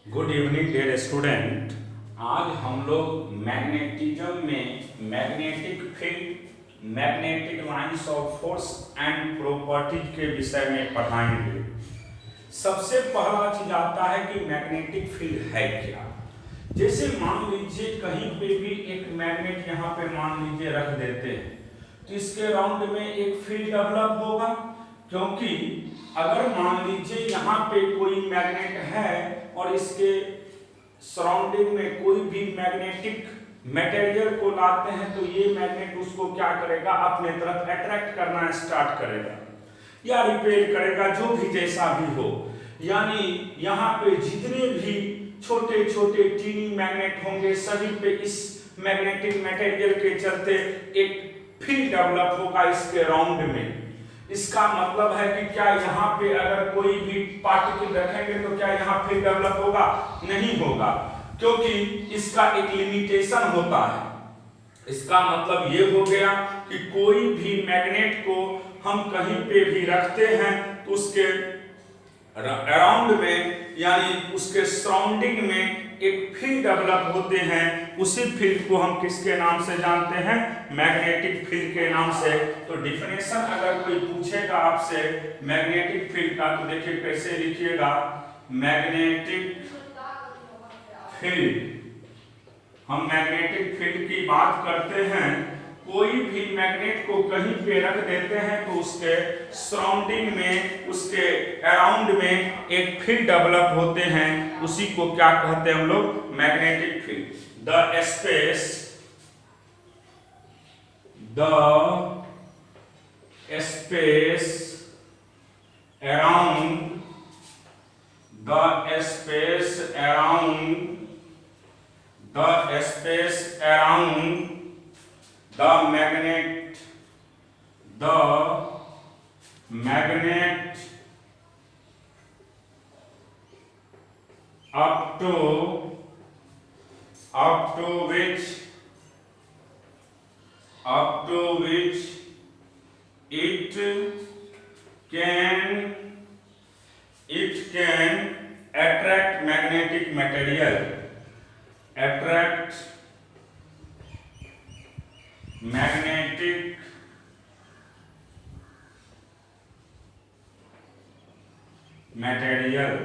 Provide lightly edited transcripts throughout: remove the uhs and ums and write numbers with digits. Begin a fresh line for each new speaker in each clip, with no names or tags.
Good evening dear student. आज हम लोग मैग्नेटिज्म में magnetic field, magnetic lines of force and properties के विषय में पढ़ाएंगे। सबसे पहला चीज आता है कि मैग्नेटिक फील्ड है क्या। जैसे मान लीजिए कहीं पे भी एक मैग्नेट यहाँ पे मान लीजिए रख देते हैं तो इसके राउंड में एक फील्ड डेवलप होगा, क्योंकि अगर मान लीजिए यहाँ पे कोई मैग्नेट है और इसके सराउंडिंग में कोई भी मैग्नेटिक मटेरियल को लाते हैं तो ये मैग्नेट उसको क्या करेगा, अपने तरफ अट्रैक्ट करना स्टार्ट करेगा या रिपेल करेगा, जो भी जैसा भी हो। यानी यहाँ पे जितने भी छोटे छोटे टीनी मैग्नेट होंगे सभी पे इस मैग्नेटिक मटेरियल के चलते एक फील्ड डेवलप होगा इसके राउंड में। इसका मतलब है कि क्या यहाँ पे अगर कोई भी पार्टिकल रखेंगे तो क्या यहाँ फील्ड डेवलप होगा? नहीं होगा, क्योंकि इसका एक लिमिटेशन होता है। इसका मतलब ये हो गया कि कोई भी मैग्नेट को हम कहीं पे भी रखते हैं तो उसके अराउंड में यानी उसके सराउंडिंग में एक फील्ड डेवलप होते हैं। उसी फील्ड को हम किसके नाम से जानते हैं? मैग्नेटिक फील्ड के नाम से। तो डिफिनेशन अगर कोई पूछेगा आपसे मैग्नेटिक फील्ड का तो देखिए कैसे लिखिएगा, मैग्नेटिक फील्ड। हम मैग्नेटिक फील्ड की बात करते हैं, कोई भी मैग्नेट को कहीं पे रख देते हैं तो उसके सराउंडिंग में, उसके अराउंड में एक फील्ड डेवलप होते हैं। उसी को क्या कहते हैं हम लोग? Magnetic field. The space around the space around the magnet up to which it can attract magnetic material, attract magnetic material.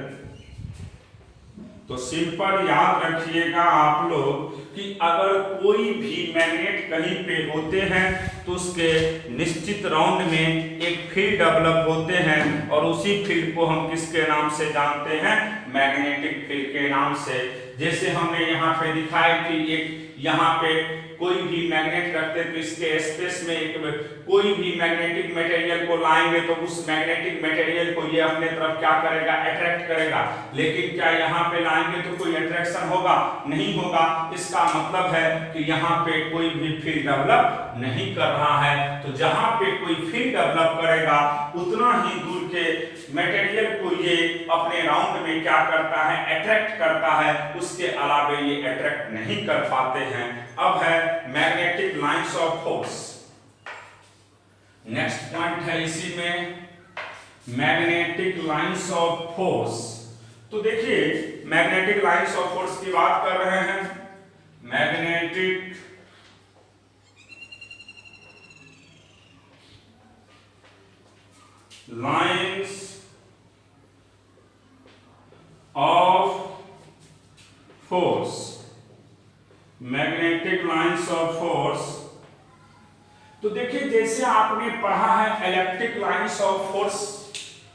तो सिंपल याद रखिएगा आप लोग कि अगर कोई भी मैग्नेट कहीं पे होते हैं तो उसके निश्चित राउंड में एक फील्ड डेवलप होते हैं और उसी फील्ड को हम किसके नाम से जानते हैं? मैग्नेटिक फील्ड के नाम से। जैसे हमने यहाँ पे दिखाया कि एक यहाँ पे कोई भी मैग्नेट रखते तो इसके स्पेस में एक कोई भी मैग्नेटिक मटेरियल को लाएंगे तो उस मैग्नेटिक मटेरियल को ये अपने तरफ क्या करेगा? अट्रैक्ट करेगा। लेकिन क्या यहाँ पे लाएंगे तो कोई अट्रैक्शन होगा? नहीं होगा। इसका मतलब है कि यहाँ पे कोई भी फील्ड डेवलप नहीं कर रहा है। तो जहाँ पे कोई फील्ड डेवलप करेगा उतना ही दूर के मटेरियल को ये अपने राउंड में क्या करता है? अट्रैक्ट करता है। उसके अलावा ये अट्रैक्ट नहीं कर पाते हैं। अब है magnetic lines of force. Next point है इसी में मैग्नेटिक लाइंस ऑफ फोर्स। तो देखिए मैग्नेटिक लाइंस ऑफ फोर्स की बात कर रहे हैं। Magnetic lines of force, magnetic lines of force. तो देखिए जैसे आपने पढ़ा है इलेक्ट्रिक लाइंस ऑफ फोर्स,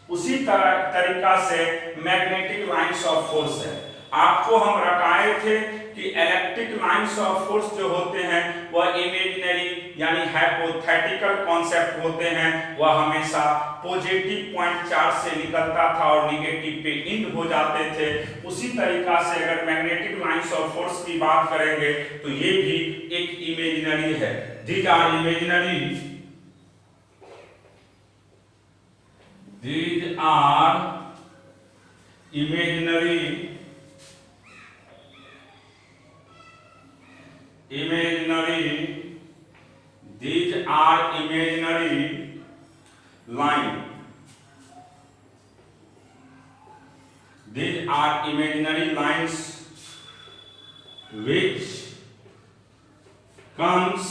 उसी तरीका से मैग्नेटिक लाइंस ऑफ फोर्स है। आपको हम रटाए थे कि इलेक्ट्रिक लाइंस ऑफ फोर्स जो होते हैं वह इमेजिनरी यानी हाइपोथेटिकल कॉन्सेप्ट होते हैं। वह हमेशा पॉजिटिव पॉइंट चार्ज से निकलता था और निगेटिव पे इंड हो जाते थे। उसी तरीका से अगर मैग्नेटिक लाइंस ऑफ फोर्स की बात करेंगे तो ये भी एक इमेजिनरी है। These are imaginary, these are imaginary these are imaginary line, these are imaginary lines which comes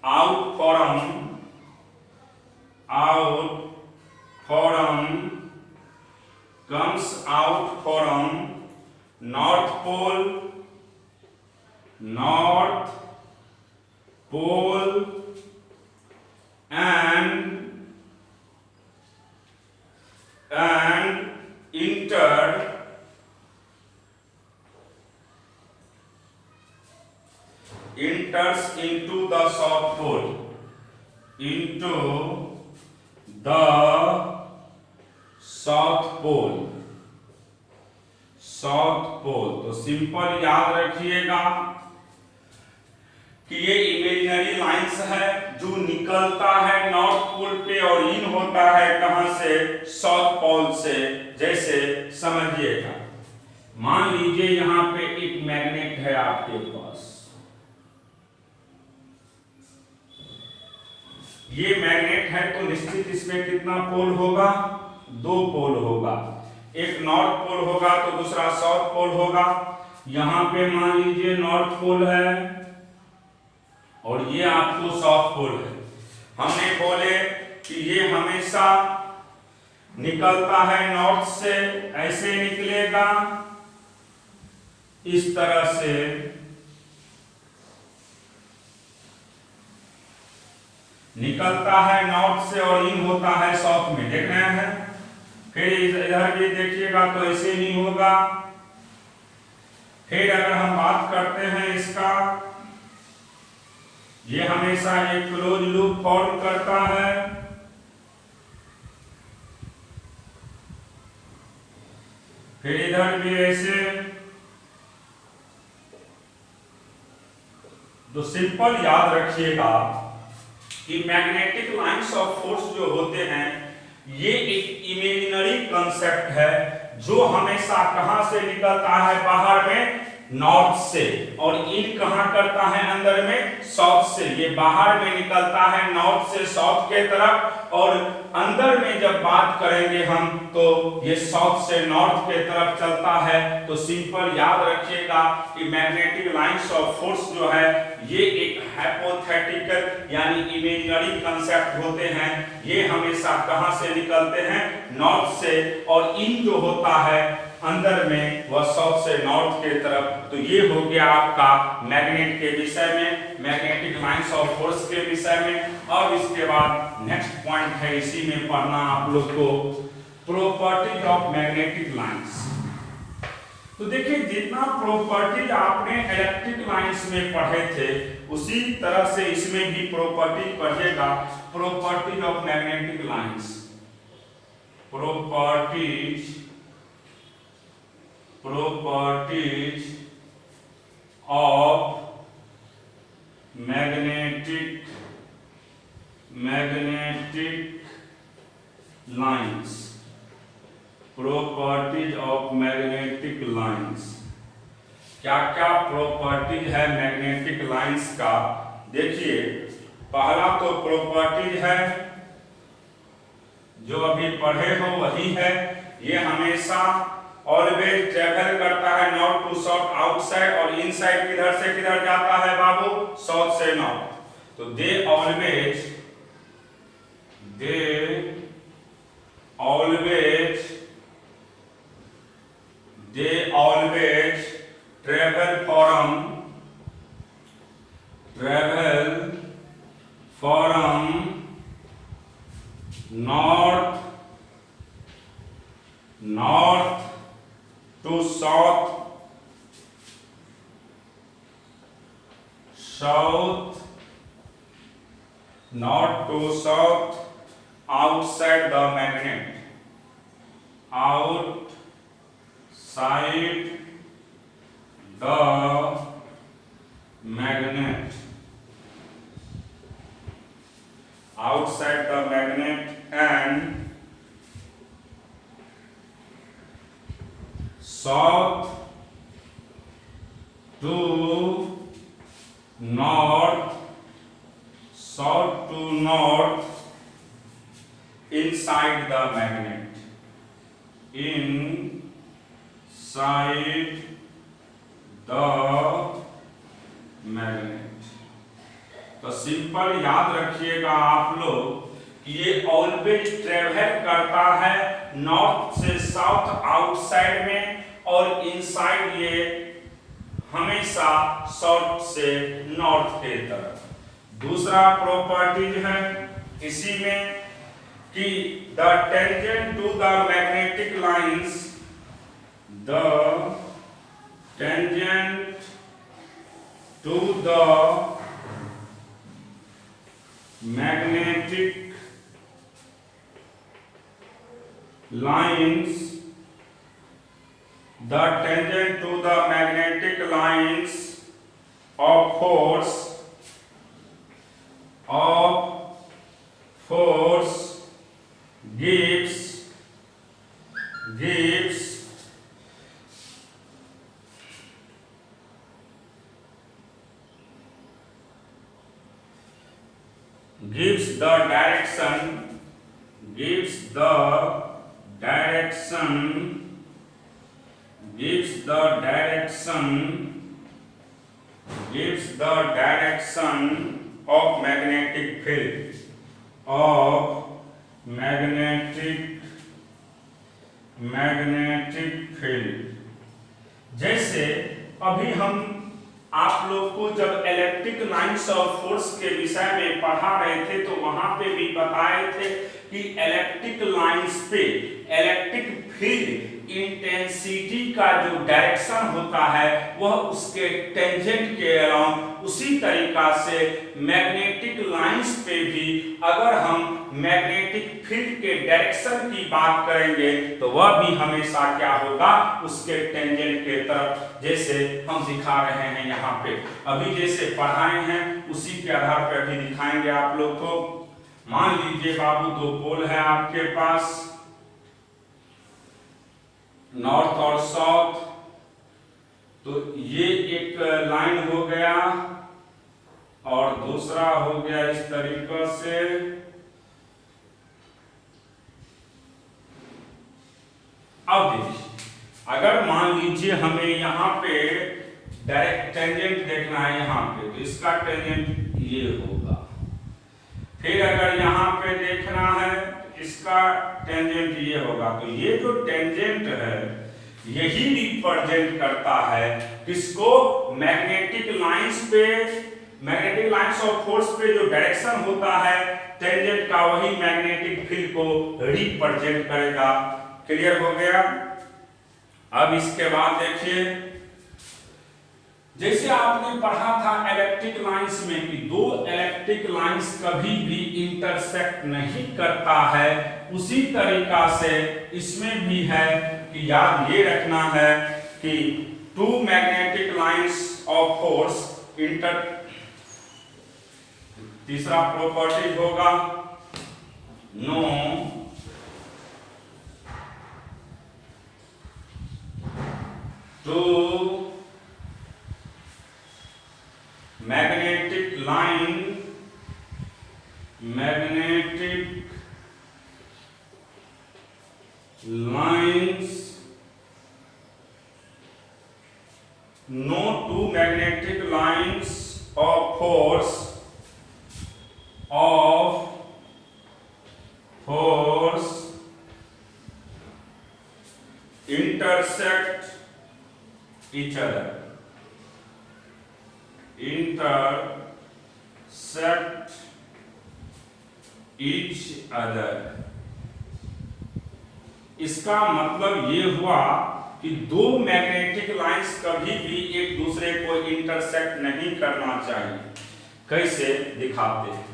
out from North Pole and enters into the South Pole, South Pole। तो simple याद रखिएगा कि ये इमेजिनरी लाइंस है जो निकलता है north pole पे और इन होता है कहां से, साउथ पोल से। जैसे समझिएगा, मान लीजिए यहां पे एक मैग्नेट है आपके पास, ये मैग्नेट है तो निश्चित इसमें कितना पोल होगा, 2 पोल होगा, एक नॉर्थ पोल होगा तो दूसरा साउथ पोल होगा। यहां पे मान लीजिए नॉर्थ पोल है और ये आपको साउथ पोल है। हमने बोले कि ये हमेशा निकलता है नॉर्थ से, ऐसे निकलेगा इस तरह से, निकलता है नॉर्थ से और इन होता है साउथ में, देख रहे हैं। फिर इधर भी देखिएगा तो ऐसे नहीं होगा। फिर अगर हम बात करते हैं इसका, ये हमेशा एक क्लोज लूप फॉर्म करता है। फिर इधर भी ऐसे। तो सिंपल याद रखिएगा कि मैग्नेटिक लाइंस ऑफ फोर्स जो होते हैं ये एक इमेजिनरी कंसेप्ट है जो हमेशा कहां से निकलता है, बाहर में नॉर्थ से, और इन कहां करता है अंदर में, साउथ से। ये बाहर में निकलता है नॉर्थ से साउथ के तरफ, और अंदर में जब बात करेंगे हम तो ये साउथ से नॉर्थ के तरफ चलता है। तो सिंपल याद रखिएगा कि मैग्नेटिक लाइंस ऑफ फोर्स जो है ये एक हाइपोथेटिकल यानी इमेजिनरी कंसेप्ट होते हैं। ये हमेशा कहां से निकलते हैं, नॉर्थ से, और इन जो होता है अंदर में वह साउथ से नॉर्थ के तरफ। तो ये हो गया आपका मैग्नेट के विषय में, मैग्नेटिक लाइंस ऑफ फोर्स के विषय में। अब इसके बाद नेक्स्ट पॉइंट है, इसी में पढ़ना आप लोग को, प्रॉपर्टीज ऑफ मैग्नेटिक लाइंस। तो देखिए, जितना प्रॉपर्टीज आपने इलेक्ट्रिक लाइंस में पढ़े थे उसी तरह से इसमें भी प्रॉपर्टीज पढ़िएगा। Properties of magnetic lines, properties of magnetic lines, properties of magnetic lines. क्या क्या प्रॉपर्टीज है मैग्नेटिक लाइंस का, देखिए। पहला तो प्रॉपर्टीज है जो अभी पढ़े हो वही है, ये हमेशा ऑलवेज ट्रेवल करता है नॉर्थ टू साउथ आउटसाइड, और इनसाइड किधर से किधर जाता है बाबू, साउथ से नॉर्थ। तो they always travel from north to south, north to south outside the magnet, outside the magnet, outside the magnet, and south to north, south to north inside the magnet, inside the magnet। तो simple याद रखिएगा आप लोग कि ये always travel करता है north से साउथ आउटसाइड में, और इनसाइड ये हमेशा साउथ से नॉर्थ के तरफ। दूसरा प्रॉपर्टीज है इसी में कि the tangent to the magnetic lines, the tangent to the magnetic lines, the tangent to the magnetic lines of force gives the direction of magnetic field, magnetic field। जैसे अभी हम आप लोग को जब इलेक्ट्रिक लाइंस ऑफ फोर्स के विषय में पढ़ा रहे थे तो वहां पे भी बताए थे कि इलेक्ट्रिक लाइंस पे इलेक्ट्रिक फील्ड इंटेंसिटी का जो डायरेक्शन होता है वह उसके टेंजेंट के अराउंड, उसी तरीका से मैग्नेटिक लाइंस पे भी अगर हम मैग्नेटिक फील्ड के डायरेक्शन की बात करेंगे तो वह भी हमेशा क्या होगा, उसके टेंजेंट के तरफ, जैसे हम दिखा रहे हैं यहाँ पे अभी जैसे पढ़ाए हैं उसी के आधार पर अभी दिखाएंगे आप लोग को। मान लीजिए बाबू दो पोल है आपके पास, नॉर्थ और साउथ, तो ये एक लाइन हो गया और दूसरा हो गया इस तरीके से। अब देखिए अगर मान लीजिए हमें यहाँ पे डायरेक्ट टेंजेंट देखना है यहाँ पे, तो इसका टेंजेंट ये होगा। फिर अगर यहाँ पे देखना है इसका टेंजेंट ये होगा। तो ये जो टेंजेंट है यही रिप्रेजेंट करता है किसको, मैग्नेटिक लाइंस पे, मैग्नेटिक लाइंस ऑफ फोर्स पे जो डायरेक्शन होता है टेंजेंट का, वही मैग्नेटिक फील्ड को रिप्रेजेंट करेगा। क्लियर हो गया। अब इसके बाद देखिए जैसे आपने पढ़ा था इलेक्ट्रिक लाइंस में कि दो इलेक्ट्रिक लाइंस कभी भी इंटरसेक्ट नहीं करता है, उसी तरीका से इसमें भी है कि याद ये रखना है कि two magnetic lines of force inter, तीसरा प्रॉपर्टी होगा no two magnetic lines, no two magnetic lines of force intersect each other, intersect each other। इसका मतलब ये हुआ कि दो मैग्नेटिक लाइंस कभी भी एक दूसरे को इंटरसेक्ट नहीं करना चाहिए। कैसे दिखाते हैं,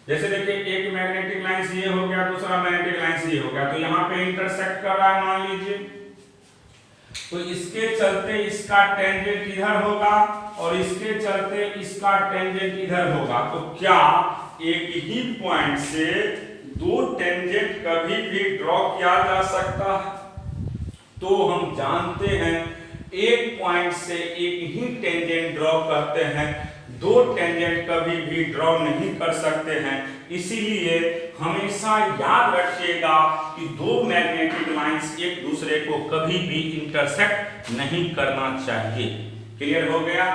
जैसे देखिए एक मैग्नेटिक लाइंस ये हो गया, दूसरा मैग्नेटिक लाइंस ये हो गया, तो यहाँ पे इंटरसेक्ट कर रहा है मान लीजिए, तो इसके चलते इसका टेंजेंट इधर होगा और इसके चलते इसका टेंजेंट इधर होगा। तो क्या एक ही पॉइंट से दो टेंजेंट कभी भी ड्रॉ किया जा सकता है? तो हम जानते हैं एक पॉइंट से एक ही टेंजेंट ड्रॉ करते हैं दो टेंजेंट कभी भी ड्रॉ नहीं कर सकते हैं। इसीलिए हमेशा याद रखिएगा कि दो मैग्नेटिक लाइंस एक दूसरे को कभी भी इंटरसेक्ट नहीं करना चाहिए। क्लियर हो गया?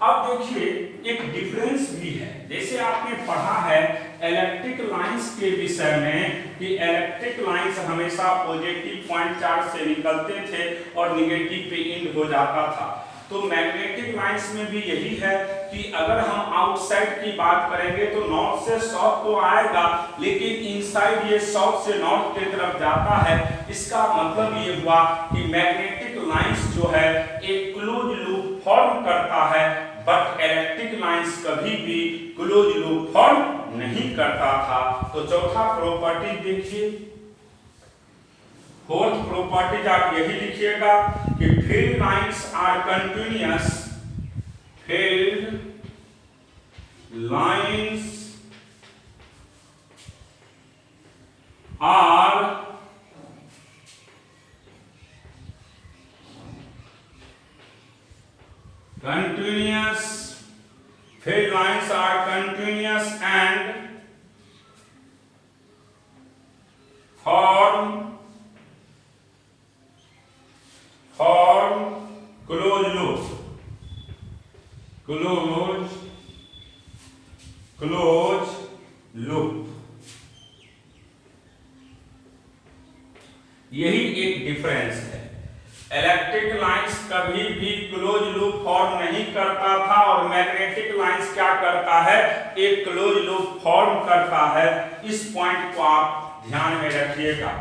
अब देखिए एक डिफरेंस भी है, जैसे आपने पढ़ा है इलेक्ट्रिक लाइंस के विषय में कि इलेक्ट्रिक लाइंस हमेशा पॉजिटिव पॉइंट चार्ज से निकलते थे और निगेटिव पे एंड हो जाता था। तो मैग्नेटिक लाइंस में भी यही है कि अगर हम आउटसाइड की बात करेंगे तो नॉर्थ से साउथ तो आएगा, लेकिन इनसाइड ये साउथ से नॉर्थ की तरफ जाता है। इसका मतलब ये हुआ कि मैग्नेटिक लाइंस जो है एक क्लोज लूप फॉर्म करता है, बट इलेक्ट्रिक लाइंस कभी भी क्लोज लूप फॉर्म नहीं करता था। तो चौथा प्रॉपर्टी देखिए, फोर्थ प्रॉपर्टी आप यही लिखिएगा कि field lines are continuous, field lines are continuous, field lines are continuous and form closed loop, closed loop। यही एक डिफरेंस है। इलेक्ट्रिक लाइंस कभी भी क्लोज लूप फॉर्म नहीं करता था और मैग्नेटिक लाइंस क्या करता है, एक क्लोज लूप फॉर्म करता है। इस पॉइंट को आप ध्यान में रखिएगा।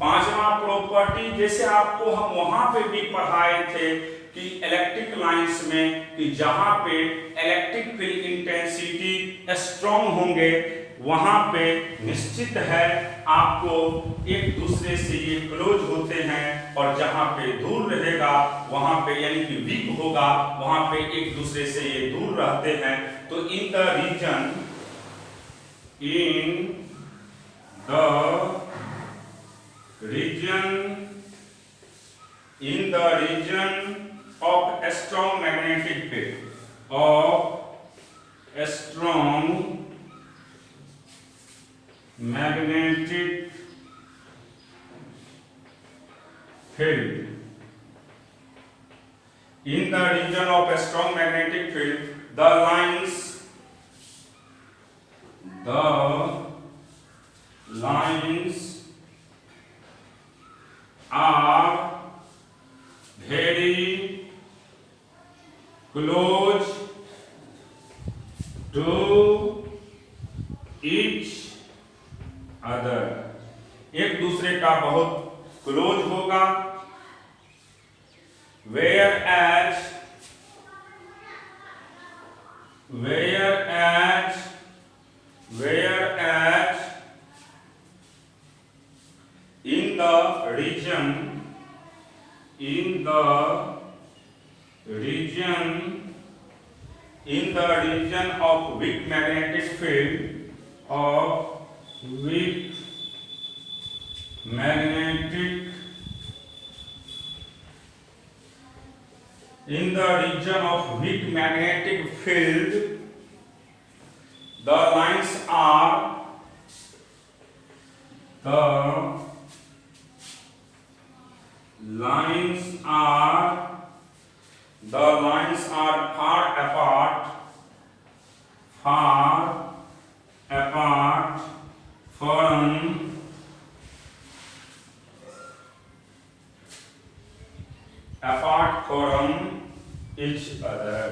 पांचवा प्रॉपर्टी, जैसे आपको हम वहां पे भी पढ़ाए थे कि इलेक्ट्रिक लाइंस में कि जहां पे इलेक्ट्रिक फील्ड इंटेंसिटी स्ट्रॉन्ग होंगे वहां पे निश्चित है आपको एक दूसरे से ये क्लोज होते हैं, और जहां पे दूर रहेगा वहां पे यानी कि वीक होगा वहां पे एक दूसरे से ये दूर रहते हैं। तो in the region of a strong magnetic field, of a strong magnetic field, in the region of a strong magnetic field, the lines are very close to each other, एक दूसरे का बहुत क्लोज होगा। whereas in the region of weak magnetic field, in the region of weak magnetic field, the lines are far apart from each other।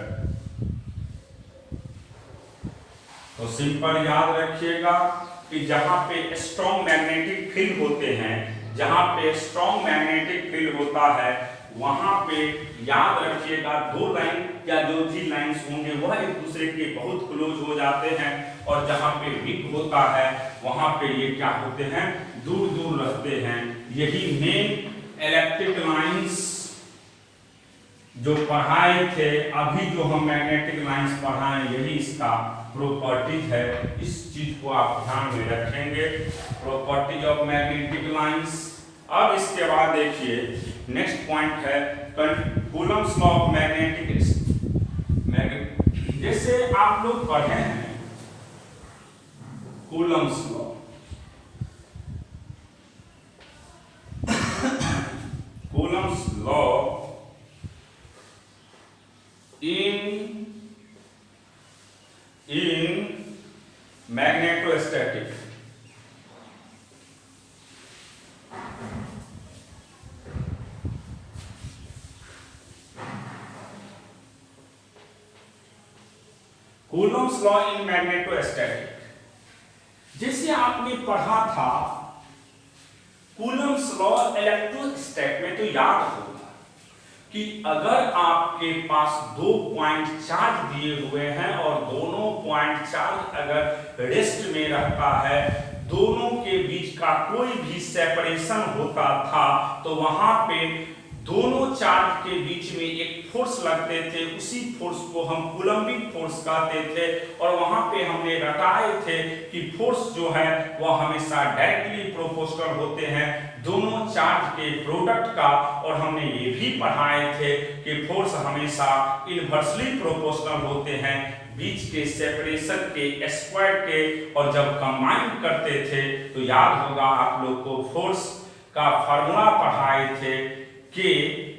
तो simple याद रखिएगा कि जहां पे स्ट्रॉन्ग मैग्नेटिक फील्ड होते हैं, जहां पे स्ट्रॉन्ग मैग्नेटिक फील्ड होता है वहां पे याद रखिएगा दो लाइन या जो भी लाइंस होंगे वह एक दूसरे के बहुत क्लोज हो जाते हैं, और जहां पे वीक होता है वहां पे ये क्या होते हैं, दूर दूर रहते हैं। यही मेन इलेक्ट्रिक लाइंस जो पढ़ाए थे, अभी जो हम मैग्नेटिक लाइंस पढ़ाएं यही इसका प्रॉपर्टीज है। इस चीज को आप ध्यान में रखेंगे, प्रॉपर्टीज ऑफ मैग्नेटिक लाइंस। अब इसके बाद देखिए नेक्स्ट पॉइंट है कूलम्ब्स लॉ ऑफ मैग्नेटिक जैसे आप लोग पढ़े हैं Coulomb's law, Coulomb's law in magnetostatic, Coulomb's law in magnetostatic. जैसे आपने पढ़ा था कूलम्स लॉ इलेक्ट्रोस्टैट में, तो याद होगा कि अगर आपके पास दो पॉइंट चार्ज दिए हुए हैं और दोनों पॉइंट चार्ज अगर रेस्ट में रहता है, दोनों के बीच का कोई भी सेपरेशन होता था, तो वहां पे दोनों चार्ज के बीच में एक फोर्स लगते थे, उसी फोर्स को हम कूलम्बिक फोर्स कहते थे। और वहां पे हमने रटाए थे कि फोर्स जो है वह हमेशा डायरेक्टली प्रोपोर्शनल होते हैं दोनों चार्ज के प्रोडक्ट का। और हमने ये भी पढ़ाए थे कि फोर्स हमेशा इनवर्सली प्रोपोर्शनल होते हैं बीच के सेपरेशन के स्क्वायर के। और जब कंबाइन करते थे तो याद होगा आप लोग को फोर्स का फार्मूला पढ़ाए थे कि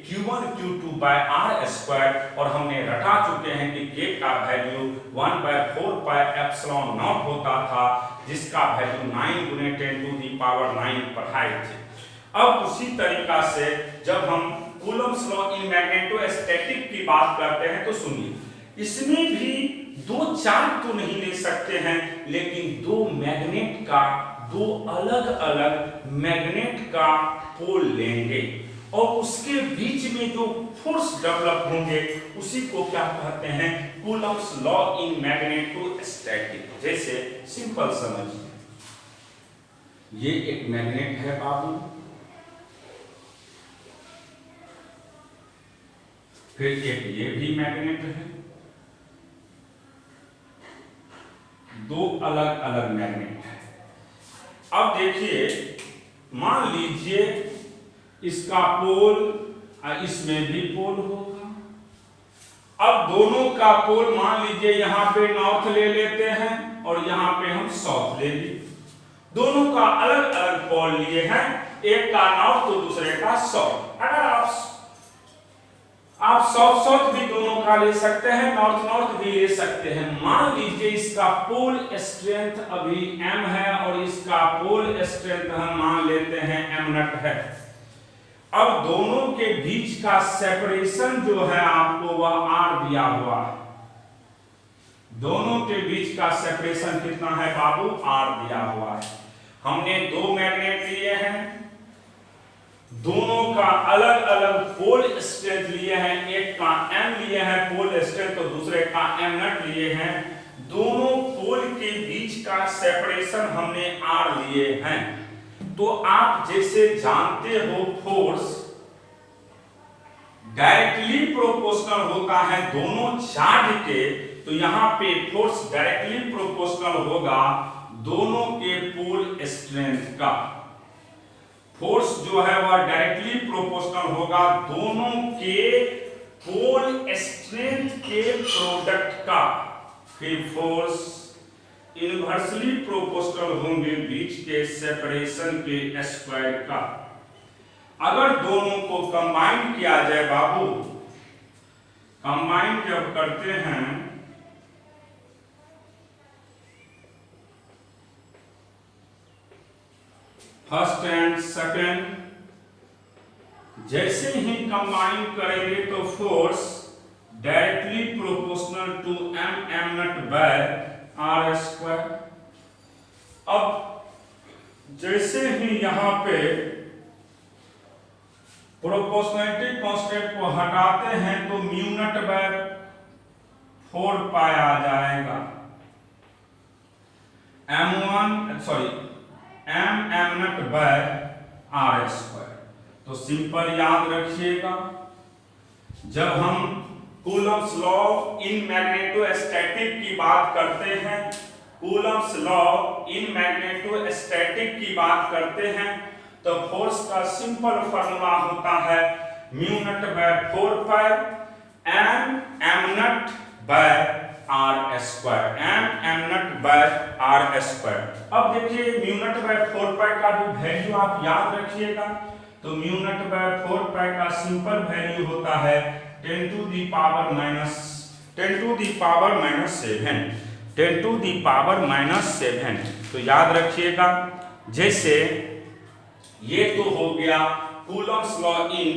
Q1 Q2 by R square. और हमने रटा चुके हैं कि K का वैल्यू 1/4 पाई एप्सिलॉन नॉट होता था, जिसका वैल्यू 9 गुने 10 टू दी पावर 9 पढ़ाए थे। अब उसी तरीका से जब हम कूलम्स लॉ इन मैग्नेटोस्टैटिक की बात करते हैं तो सुनिए, इसमें भी दो चार्ज तो नहीं ले सकते हैं, लेकिन दो मैग्नेट का, दो अलग अलग मैग्नेट का पोल लेंगे और उसके बीच में जो फोर्स डेवलप होंगे उसी को क्या कहते हैं, कूलम्स लॉ इन मैग्नेटोस्टैटिक। जैसे सिंपल समझिए, ये एक मैग्नेट है बाबू, फिर एक ये भी मैग्नेट है, दो अलग अलग मैग्नेट है। अब देखिए, मान लीजिए इसका पोल इसमें भी पोल होगा। अब दोनों का पोल मान लीजिए यहां पे नॉर्थ ले लेते हैं और यहां पे हम साउथ ले लिए। दोनों का अलग अलग पोल लिए हैं, एक का नॉर्थ तो दूसरे का साउथ। अगर आप साउथ साउथ भी दोनों का ले सकते हैं, नॉर्थ नॉर्थ भी ले सकते हैं। मान लीजिए इसका पोल स्ट्रेंथ अभी m है और इसका पोल स्ट्रेंथ हम मान लेते हैं m0 है। अब दोनों के बीच का सेपरेशन जो है आपको वह r दिया हुआ है। दोनों के बीच का सेपरेशन कितना है बाबू, r दिया हुआ है। हमने दो मैग्नेट लिए हैं, दोनों का अलग अलग पोल स्ट्रेंथ लिए हैं, एक का m लिए हैं पोल स्ट्रेंथ तो दूसरे का m0 लिए हैं। दोनों पोल के बीच का सेपरेशन हमने r लिए हैं। तो आप जैसे जानते हो फोर्स डायरेक्टली प्रोपोर्शनल होता है दोनों चार्ज के, तो यहां पे फोर्स डायरेक्टली प्रोपोर्शनल होगा दोनों के पोल स्ट्रेंथ का। फोर्स जो है वह डायरेक्टली प्रोपोर्शनल होगा दोनों के पोल स्ट्रेंथ के प्रोडक्ट का। फिर फोर्स इनवर्सली प्रोपोर्शनल होंगे बीच के सेपरेशन के स्क्वायर का। अगर दोनों को कंबाइन किया जाए बाबू, कंबाइन जब करते हैं फर्स्ट एंड सेकेंड, जैसे ही कंबाइन करेंगे तो force directly proportional to m0 by r square. अब जैसे ही यहां पे प्रोपोर्शनलिटी कांस्टेंट को हटाते हैं तो μ0 बाय 4 पाई आ जाएगा, m0 बाय r स्क्वायर। तो सिंपल याद रखिएगा, जब हम कूलम्स लॉ इन मैग्नेटोस्टैटिक की बात करते हैं, कूलम्स लॉ इन मैग्नेटोस्टैटिक की बात करते हैं, तो फोर्स का सिंपल फार्मूला होता है μ0 by 4 pi m m0 by R square, M naught by R square. अब देखिए म्यू नट बाय 4 पाई का भी वैल्यू आप याद रखिएगा। तो म्यू नट बाय 4 पाई का सिंपल वैल्यू होता है 10 टू द पावर माइनस 7। तो याद रखिएगा, जैसे ये तो हो गया कूलम्स लॉ इन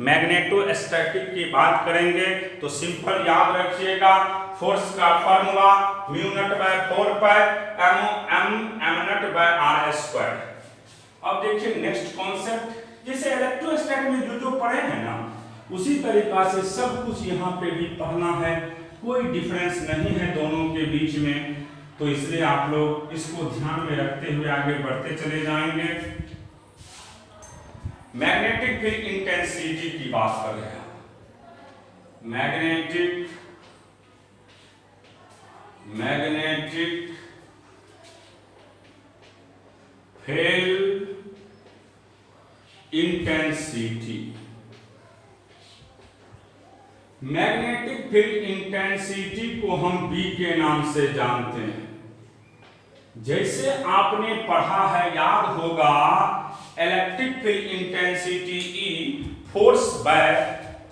मैग्नेटोस्टैटिक की बात करेंगे तो सिंपल याद रखिएगा, फोर्स का formula mu naught by 4 pi M naught by R square. अब देखिए नेक्स्ट कॉन्सेप्ट, जैसे इलेक्ट्रोस्टैटिक में जो पढ़े हैं ना, उसी तरीका से सब कुछ यहाँ पे भी पढ़ना है, कोई डिफरेंस नहीं है दोनों के बीच में। तो इसलिए आप लोग इसको ध्यान में रखते हुए आगे बढ़ते चले जाएंगे। मैग्नेटिक फील्ड इंटेंसिटी की बात कर रहे हैं। Magnetic field intensity, magnetic field intensity को हम बी के नाम से जानते हैं। जैसे आपने पढ़ा है, याद होगा, electric field intensity E force by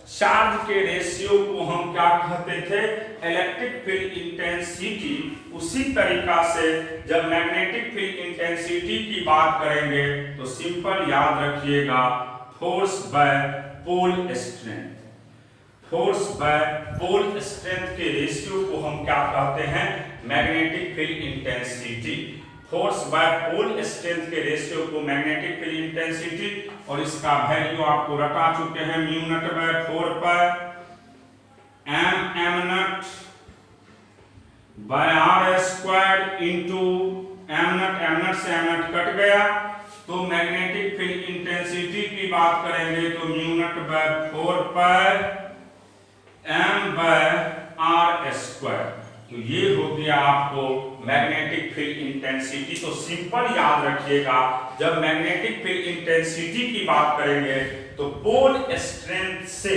charge के रेशियो को हम क्या कहते थे, इलेक्ट्रिक फील्ड इंटेंसिटी। उसी तरीका से जब मैग्नेटिक फील्ड इंटेंसिटी की बात करेंगे तो सिंपल याद रखिएगा, force by pole strength. Force by pole strength के रेशियो को हम क्या कहते हैं, magnetic field intensity. Force by pole strength के रेशियो को मैग्नेटिक फील्ड इंटेंसिटी, और इसका वैल्यू आपको रटा चुके हैं, mu naught by 4 pi M naught by R square into M naught से एम नट कट गया, तो मैग्नेटिक फील्ड इंटेंसिटी की बात करेंगे तो mu naught by 4 pi M by R square. तो ये हो गया आपको मैग्नेटिक फील्ड इंटेंसिटी। तो सिंपल याद रखिएगा, जब मैग्नेटिक फील्ड इंटेंसिटी की बात करेंगे तो पोल स्ट्रेंथ से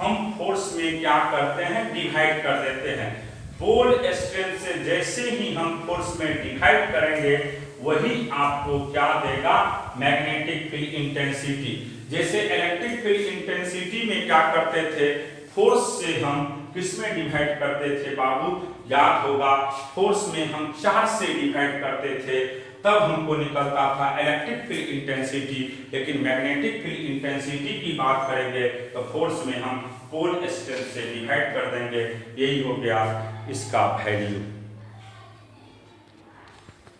हम फोर्स में क्या करते हैं, डिवाइड कर देते हैं। पोल स्ट्रेंथ से जैसे ही हम फोर्स में डिवाइड करेंगे वही आपको क्या देगा, मैग्नेटिक फील्ड इंटेंसिटी। जैसे इलेक्ट्रिक फील्ड इंटेंसिटी में क्या करते थे, फोर्स से हम किसमें डिवाइड करते थे बाबू, याद होगा, फोर्स में हम चार्ज से डिवाइड करते थे, तब हमको निकलता था इलेक्ट्रिक फील्ड इंटेंसिटी। लेकिन मैग्नेटिक फील्ड इंटेंसिटी की बात करेंगे तो फोर्स में हम पोल स्ट्रेंथ से डिवाइड कर देंगे। यही हो गया इसका वैल्यू।